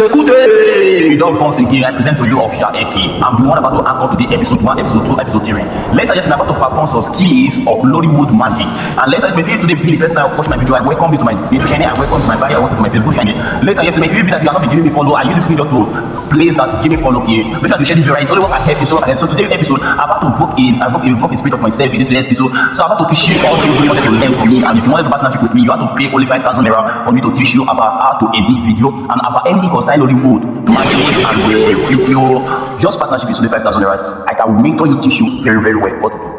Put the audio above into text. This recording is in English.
Chekute! Dog Boss again, I present to you of Sha Eki. I'm the one about to anchor today, episode 1, episode 2, episode 3. Let's say I'm about to perform some skills of Lollywood magic. And let's say if you today be the first time you watch my video, I welcome you to my YouTube channel, I welcome you to my bio, I welcome you to my Facebook channel. Let's say if you be that you are not giving me follow, I use this video to place that give me follow, okay? Make sure to share this video, right? It's only what I have, it's only what I have. So today's episode, I'm about to invoke a spirit of myself in this episode. So I'm about to teach you all things you wanted to learn from me. And if you wanted a partnership with me, you have to pay only 5,000 naira for me to teach you about how to edit video and about anything concerning Lollywood, marketing, and if you just partnership is only 5,000 naira. I can make sure you teach you very, very well what to do.